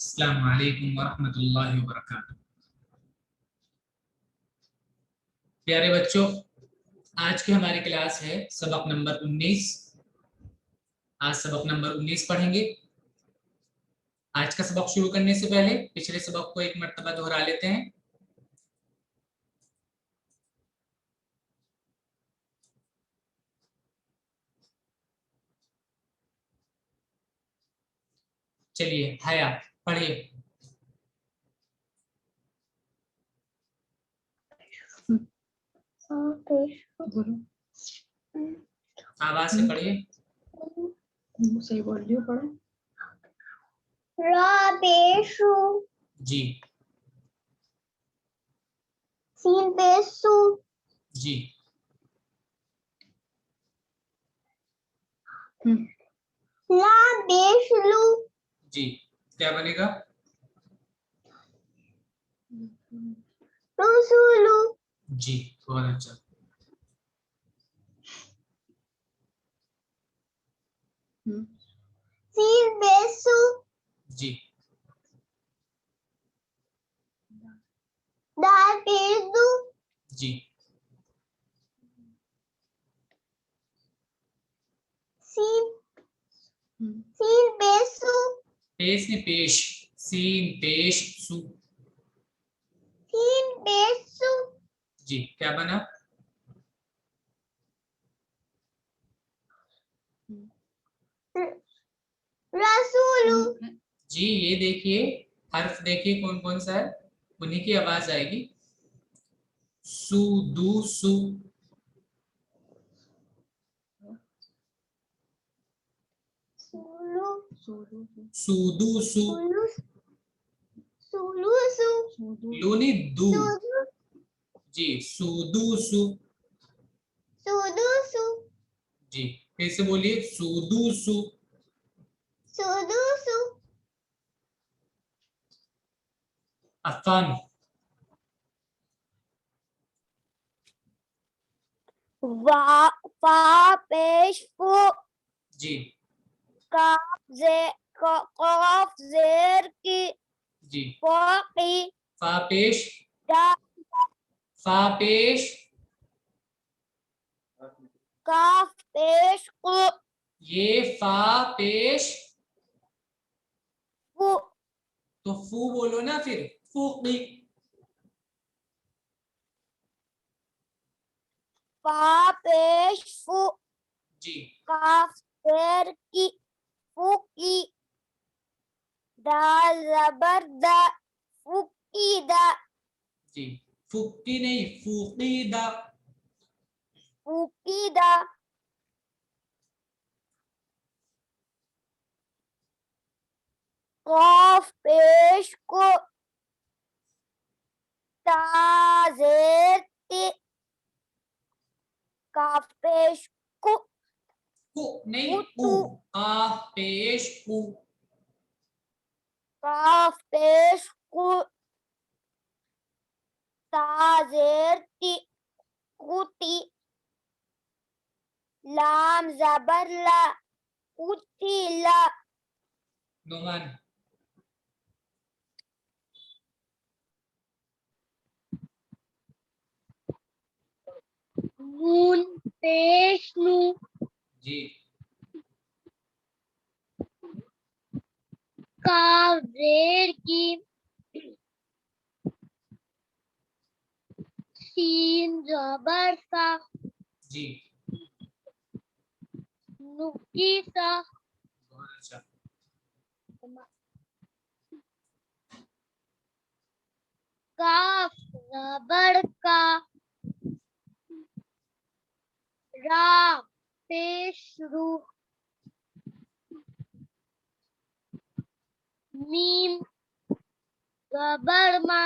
अस्सलामु अलैकुम वरहमतुल्लाहि वबरकातुहू। प्यारे बच्चों, आज की हमारी क्लास है सबक नंबर 19। आज सबक नंबर 19 पढ़ेंगे। आज का सबक शुरू करने से पहले पिछले सबक को एक मर्तबा दोहरा लेते हैं। चलिए हया पढ़िए। आवाज से पढ़िए। सही बोल रही हो, पढ़ो। राबेशु जी सीन बेसु जी ला बेशलु जी क्या बनेगा? रसुलु जी बहुत अच्छा। सीन बेसु जी दाल बेसु जी सीन सीन बेसु पेश ने पेश, सीन पेश सु। सीन बेसु जी क्या बना? रसूलु जी ये देखिए, हर्फ देखिए कौन कौन सा है, उन्हीं की आवाज आएगी। सु दू सु। सुलु सूदू सु। सुलु सुलुसु लूनी दू। सुदु जी सूदू सु। सुदुसु जी फिर से बोलिए, सूदू सु। सुदुसु अफान। वा फा पेश फु जी काफ जे कॉफ जेर की जी फी फा पेश, दा फा पेश, काफ पेश कु ये फा पेश, फु तो फू बोलो ना फिर, फूकी। फा पेश फु जी काफ जेर की फु की दाल जबर दा फुकी दा जी फुक्की नहीं, फूकीदा। फुकी दा काफ पेश को ताजेर ती काफ पेश को कु नहीं, उ। कुतु काफ पेश उ। काफ पेश को ताजेर ती कुती लाम जबर ला कुती ला नोमान। नून पेश नु जी काफ जेर की सीन जबर सा जी नुकी सा बहुत अच्छा। काफ जबर का रा पेश रू मीम जबर मा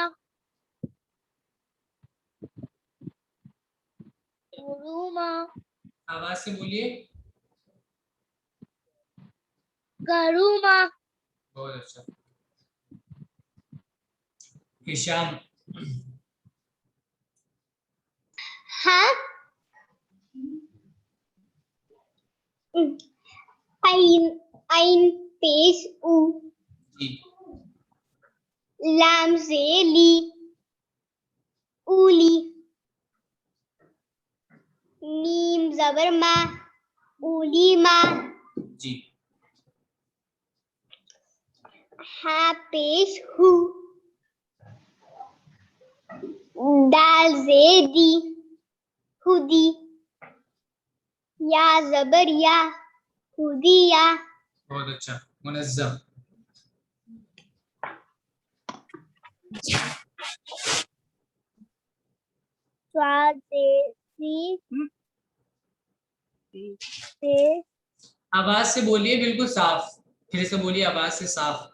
गुरुमा आवाज से बोलिए। गरुमा बहुत अच्छा। हिशाम। हा आइन आइन पेश उ जी लाम से ली, उली। मीम जबर मा, उली मा। जी। हा पेश हु, दाल से दी, हुदी। या जबर या, हुदिया। बहुत अच्छा, मुनज्जम। स्वाद से आवाज से बोलिए बिल्कुल साफ, फिर से बोलिए आवाज से साफ।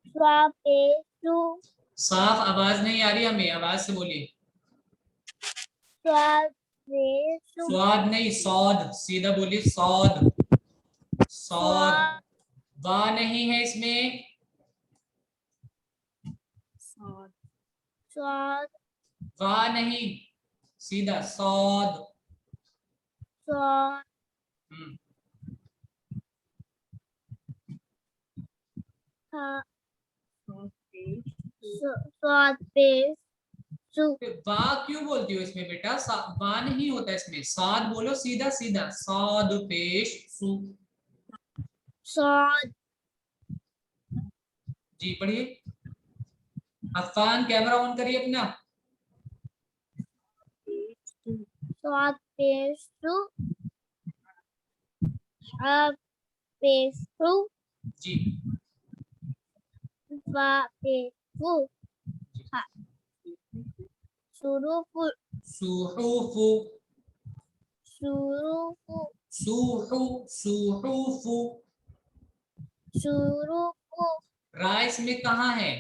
स्वापेशु, साफ आवाज नहीं आ रही हमें, आवाज से बोलिए। स्वापेशु। स्वाद नहीं, सौद, सीधा बोलिए सौद, सौद। वाह नहीं है इसमें, स्वाद, वाह नहीं, सीधा सौद। स्वाद, हम्म, स्वापेशु। वाह क्यों बोलती हो इसमें बेटा, वाह नहीं होता इसमें, साद बोलो सीधा सीधा, सौद पेश सु। स्वाद, जी पढ़िए। अफान कैमरा ऑन करिए अपना। स्वापेशु, स्वापेशु, जी स्वापेशु। सुरुफु, सुहुफु, सुरुफु, सुहुफु। सुरुफु। रा इसमें कहाँ है,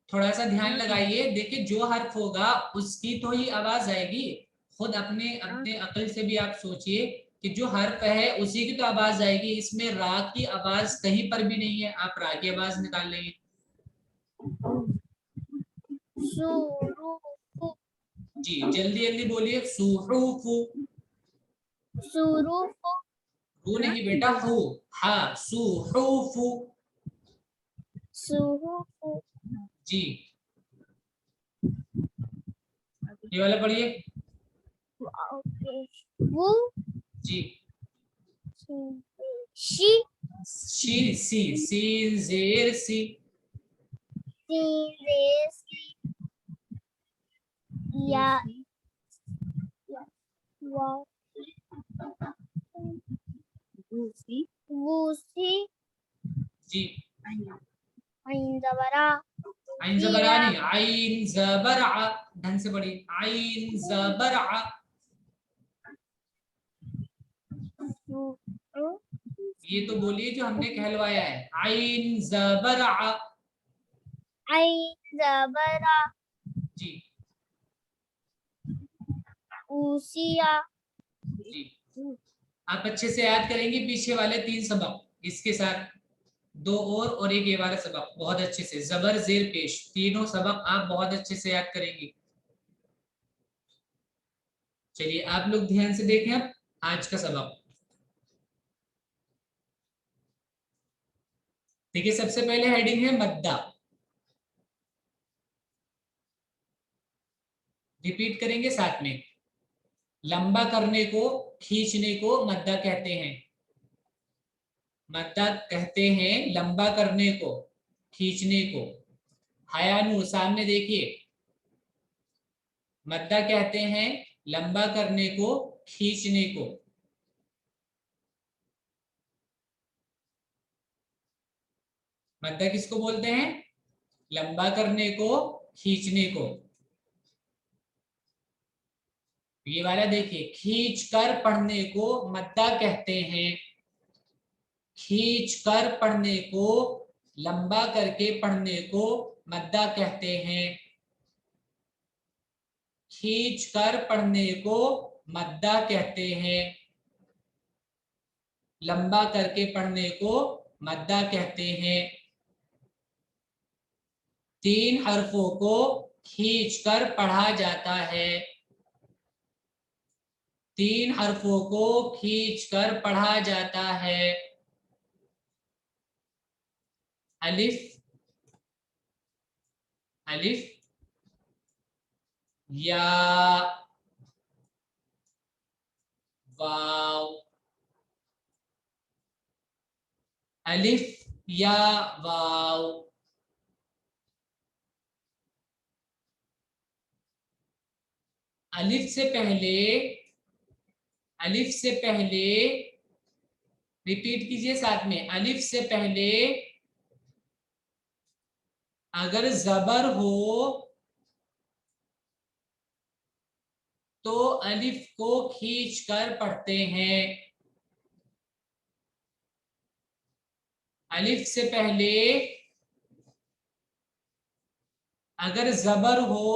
थोड़ा सा ध्यान लगाइए। देखिए जो हर्फ होगा उसकी तो ही आवाज आएगी। खुद अपने अपने अकल से भी आप सोचिए कि जो हर्फ है उसी की तो आवाज आएगी। इसमें रा की आवाज कहीं पर भी नहीं है, आप रा की आवाज निकाल लेंगे। सुरुफु, जी जल्दी जल्दी बोलिए, सुहुफु। सुरुफु। रू नहीं बेटा, हु, हा, सुहुफु। सुरुफु। जी ये वाला पढ़िए। वो, जी शी, शी, सी, सीन जेर सी। या, वूसी। जी आइन जबरा, आइन जबरा नहीं, आइन जबरा, ढंग से पढ़िए, आइन जबरा। ये तो बोलिए जो हमने कहलवाया है, आइन जबरा। आइन जबरा, जी ऊसिया। जी आप अच्छे से याद करेंगे पीछे वाले 3 सबक, इसके साथ 2 और एक ये वाला सबक बहुत अच्छे से, जबर जेर पेश, तीनों सबक आप बहुत अच्छे से याद करेंगे। चलिए आप लोग ध्यान से देखें अब आज का सबक। देखिए सबसे पहले हेडिंग है मद्दा। रिपीट करेंगे साथ में। लंबा करने को, खींचने को मद्दा कहते हैं। मद्दा कहते हैं लंबा करने को, खींचने को। हयानु सामने देखिए, मद्दा कहते हैं लंबा करने को, खींचने को। मद्दा किसको बोलते हैं, लंबा करने को, खींचने को। ये वाला देखिए, खींच कर पढ़ने को मद्दा कहते हैं। खींच कर पढ़ने को, लंबा करके पढ़ने को मद्दा कहते हैं। खींच कर पढ़ने को मद्दा कहते हैं, लंबा करके पढ़ने को मद्दा कहते हैं। 3 हरफों को खींच कर पढ़ा जाता है। 3 हरफों को खींच कर पढ़ा जाता है। अलिफ, अलिफ या वाव, अलिफ या वाव, अलिफ से पहले, अलिफ से पहले, रिपीट कीजिए साथ में, अलिफ से पहले अगर जबर हो तो अलिफ को खींच कर पढ़ते हैं। अलिफ से पहले अगर जबर हो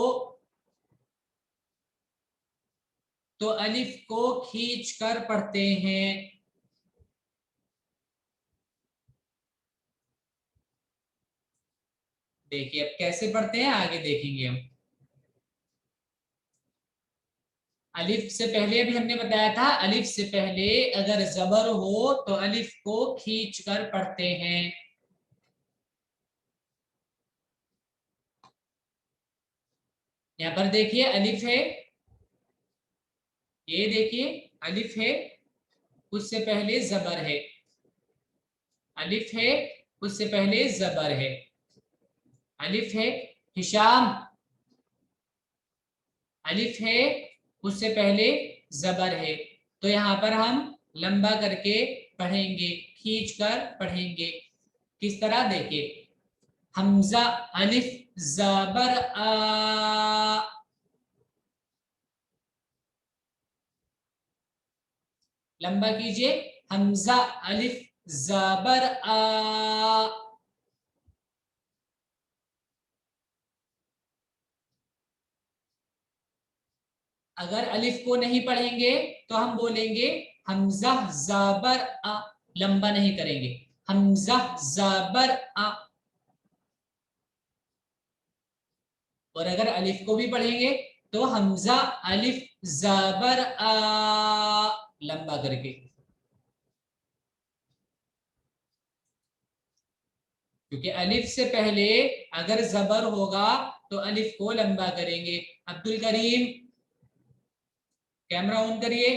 तो अलिफ को खींच कर पढ़ते हैं। देखिए अब कैसे पढ़ते हैं आगे देखेंगे हम। अलिफ से पहले भी हमने बताया था, अलिफ से पहले अगर जबर हो तो अलिफ को खींच कर पढ़ते हैं। यहां पर देखिए अलिफ है, ये देखिए अलिफ है, उससे पहले जबर है, अलिफ है, उससे पहले जबर है, अलिफ है। हिशाम, अलिफ है, उससे पहले जबर है। तो यहाँ पर हम लंबा करके पढ़ेंगे, खींच कर पढ़ेंगे। किस तरह देखिए, हमजा अलिफ जबर आ, लंबा कीजिए, हमजा अलिफ जबर आ, अगर अलिफ को नहीं पढ़ेंगे तो हम बोलेंगे हमजा जबर अ, लंबा नहीं करेंगे, हमजा जबर अ। और अगर अलिफ को भी पढ़ेंगे तो हमजा अलिफ जबर आ, लंबा करके, क्योंकि अलिफ से पहले अगर जबर होगा तो अलिफ को लंबा करेंगे। अब्दुल करीम कैमरा ऑन करिए।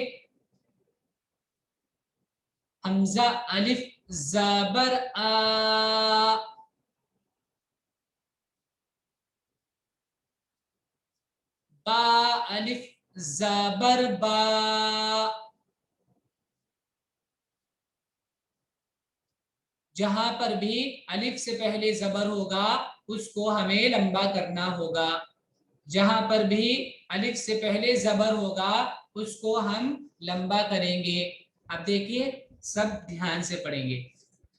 हमजा अलिफ जबर आ, बा अलिफ जबर बा, जहां पर भी अलिफ से पहले जबर होगा उसको हमें लंबा करना होगा। जहां पर भी अलिफ से पहले जबर होगा उसको हम लंबा करेंगे। अब देखिए सब ध्यान से पढ़ेंगे।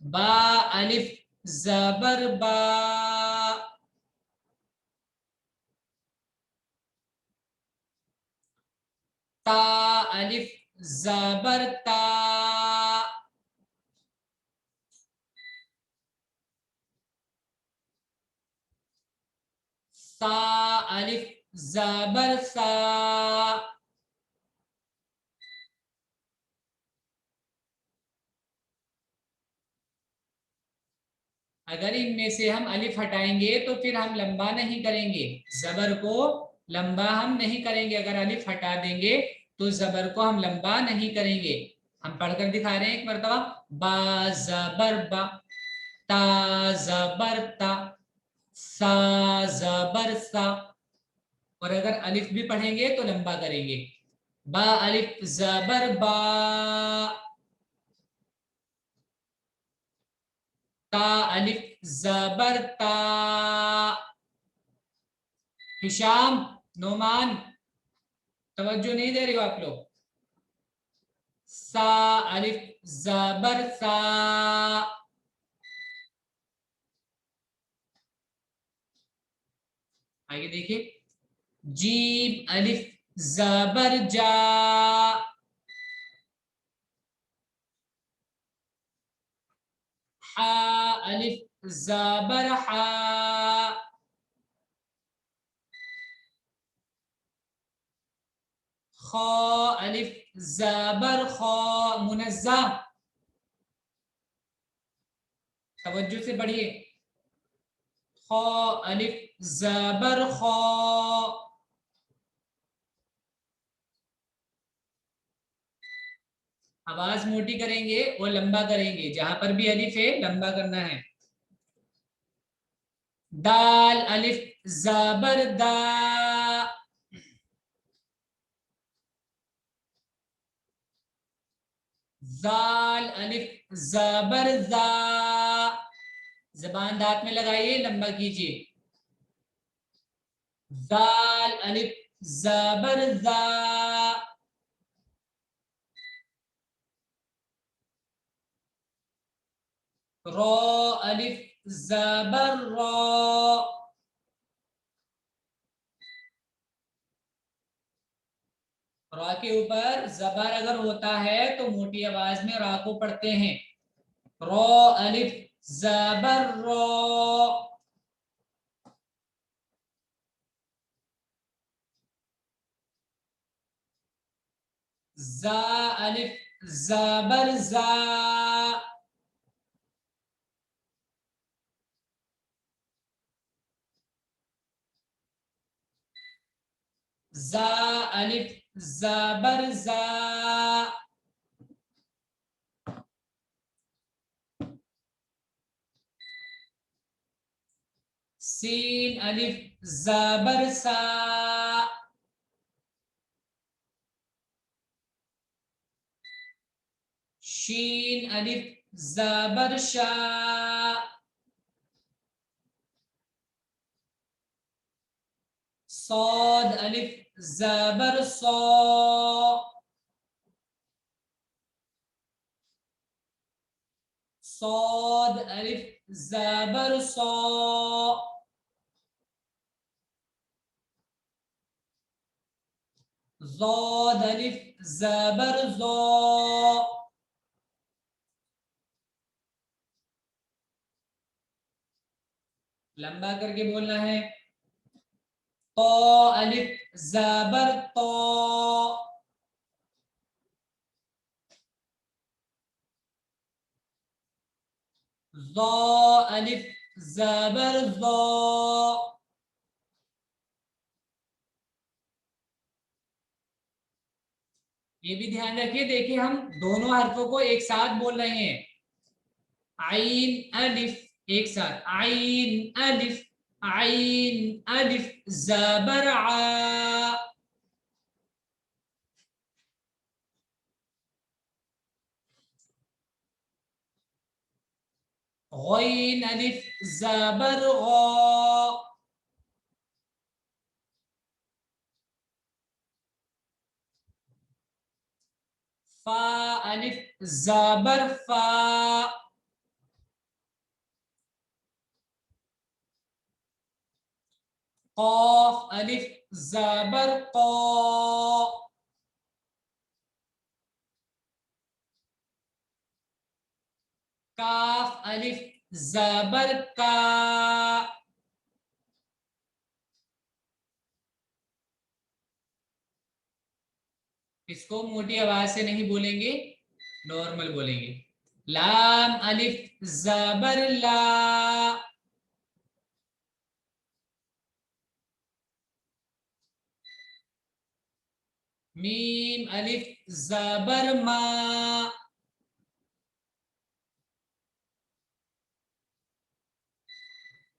बा अलिफ जबर बा, ता अलिफ जबर ता, सा अलिफ जबर सा, अगर इनमें से हम अलिफ हटाएंगे तो फिर हम लंबा नहीं करेंगे, जबर को लंबा हम नहीं करेंगे। अगर अलिफ हटा देंगे तो जबर को हम लंबा नहीं करेंगे। हम पढ़कर दिखा रहे हैं एक मरतबा, बा जबर बा, ता जबर ता, सा जबर सा। और अगर अलिफ भी पढ़ेंगे तो लंबा करेंगे, बा अलिफ जबर बा, ता अलिफ जबर ता। हिशाम, नोमान, तवज्जो नहीं दे रहे हो आप लोग। सा अलिफ जबर सा, आगे देखिए, जीम अलिफ जबर जा, हा अलिफ जबर हा, खा अलिफ जबर खा, मुनज़्ज़ा, तवज्जो से पढ़िए, ख खौ, अलिफ ज़बर खौ। आवाज मोटी करेंगे और लंबा करेंगे, जहां पर भी अलिफ है लंबा करना है। दाल अलिफ ज़बर दा। जाल अलिफ ज़बर जा। जबान दांत में लगाइए, लंबा कीजिए। जाल अलिफ ज़बर जा। रो अलिफ ज़बर रो। रा के ऊपर जबर अगर होता है तो मोटी आवाज में रा को पढ़ते हैं। रो अलिफ ज़बर रो। जा अलिफ ज़बर जा। जा अलिफ ज़बर जा। सीन अलिफ ज़बर सा। शीन अलिफ ज़बर शा। सौद अलिफ ज़बर सौ। सौद अलिफ ज़बर सौ। ज़ौद अलिफ ज़बर ज़ौ। लंबा करके बोलना है। तो अलिफ ज़बर तो। ज़ौ अलिफ ज़बर ज़ौ। ये भी ध्यान रखिए, देखिए हम दोनों हरफों को एक साथ बोल रहे हैं। आइन अलिफ एक साथ, आइन अलिफ, आइन अलिफ ज़बर आ। गैन अलिफ ज़बर गौ। फा अलिफ ज़बर फा। क़ाफ अलिफ ज़बर क़ा। काफ अलिफ ज़बर का। इसको मोटी आवाज से नहीं बोलेंगे, नॉर्मल बोलेंगे। लाम अलिफ ज़बर ला। मीम अलिफ ज़बर मा।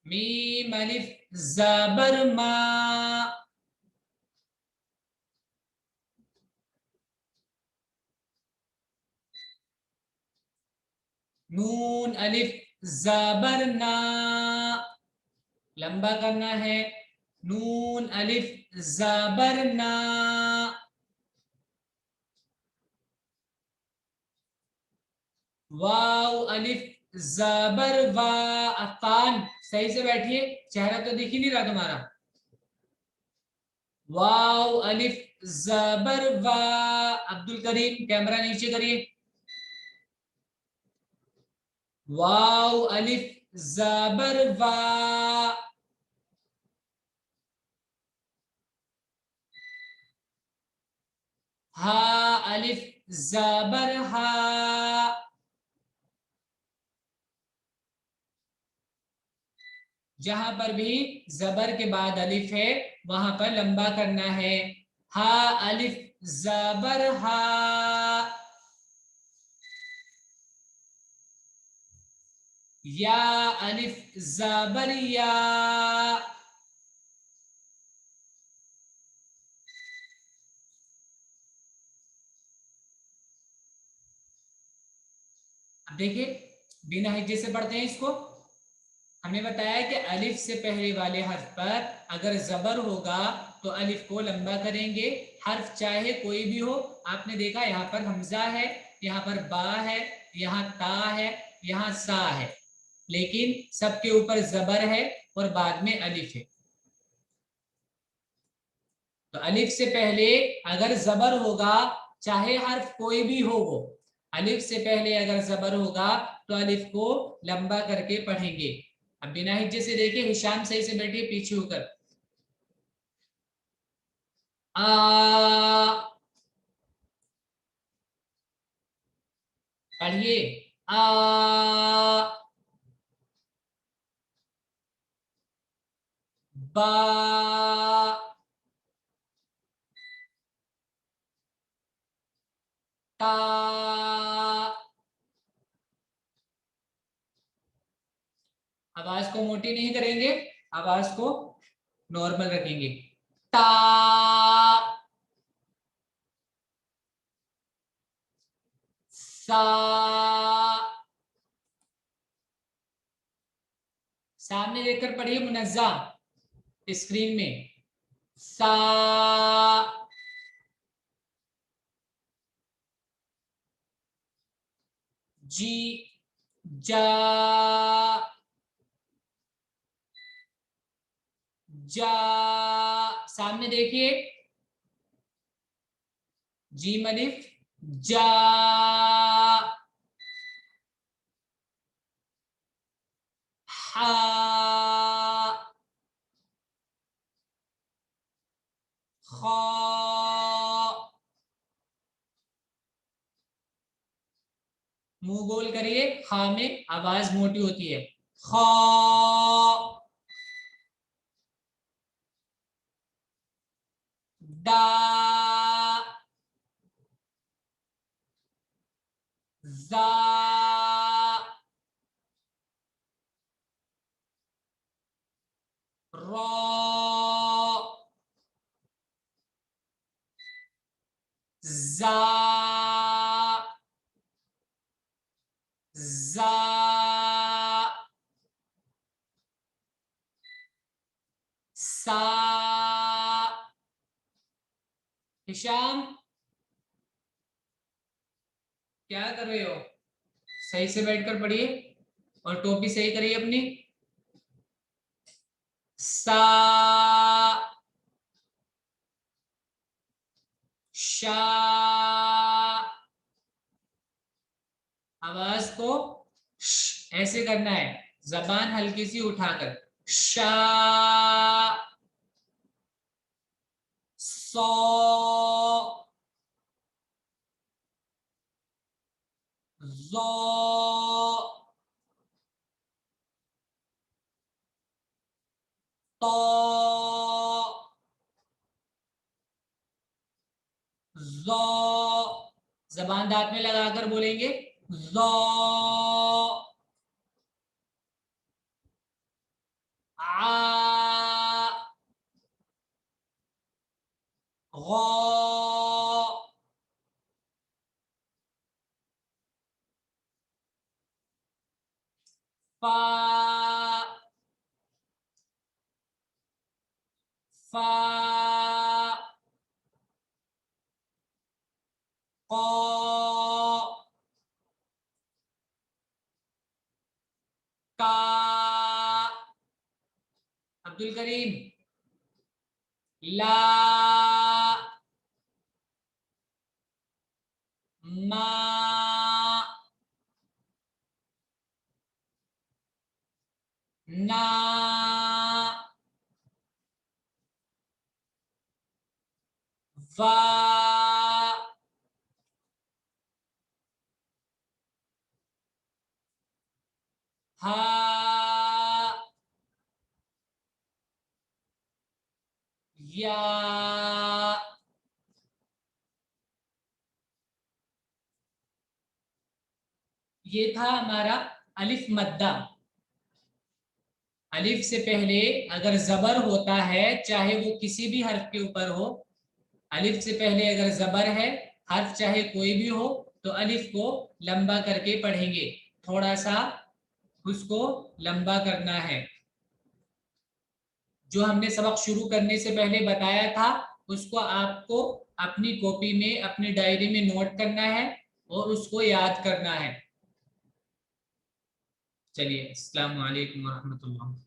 मीम अलिफ ज़बर मा। नून अलिफ ज़बर ना। लंबा करना है। नून अलिफ ज़बर ना। वाव अलिफ ज़बर वा। अफान सही से बैठिए, चेहरा तो दिख ही नहीं रहा तुम्हारा। वाव अलिफ ज़बर वा। अब्दुल करीम कैमरा नीचे करिए। वाव अलिफ ज़बर वा। हा अलिफ ज़बर हा। जहां पर भी जबर के बाद अलिफ है वहां पर लंबा करना है। हा अलिफ जबर हा, या अलिफ जबर या। अब देखिए बिना हिज्जे से पढ़ते हैं इसको। हमने बताया कि अलिफ से पहले वाले हर्फ पर अगर जबर होगा तो अलिफ को लंबा करेंगे, हर्फ चाहे कोई भी हो। आपने देखा यहाँ पर हमजा है, यहाँ पर बा है, यहाँ ता है, यहाँ सा है, लेकिन सबके ऊपर जबर है और बाद में अलिफ है। तो अलिफ से पहले अगर जबर होगा, चाहे हर्फ कोई भी हो, वो अलिफ से पहले अगर जबर होगा तो अलिफ को लंबा करके पढ़ेंगे। अब बिना हिज्जे से देखिए, हिशाम सही से बैठिए पीछे होकर। आ पढ़िए, आ बा ता आवाज को मोटी नहीं करेंगे, आवाज को नॉर्मल रखेंगे। ता सा, सामने देखकर पढ़िए मुनज्जम स्क्रीन में। सा जी जा जा, सामने देखिए जीम अलिफ जा, हा खा, मुंह गोल करिए, खा में आवाज मोटी होती है। खा डा जा रॉ जा जा, सा। हिशाम क्या कर रहे हो? सही से बैठकर पढ़िए और टोपी सही करिए अपनी। सा शा, आवाज को ऐसे करना है, जबान हल्की सी उठाकर। शा सौ ज़ो तो ज़ो, जबान दांत में लगाकर बोलेंगे ज़ो। आ गौ, फा फा कौ का। अब्दुल करीम ला मा ना वा हा या, ये था हमारा अलिफ मद्दा। अलिफ से पहले अगर जबर होता है, चाहे वो किसी भी हर्फ के ऊपर हो, अलिफ से पहले अगर जबर है, हर्फ चाहे कोई भी हो, तो अलिफ को लंबा करके पढ़ेंगे, थोड़ा सा उसको लंबा करना है। जो हमने सबक शुरू करने से पहले बताया था, उसको आपको अपनी कॉपी में, अपनी डायरी में नोट करना है और उसको याद करना है। चलिए, अस्सलाम वालेकुम व रहमतुल्लाह।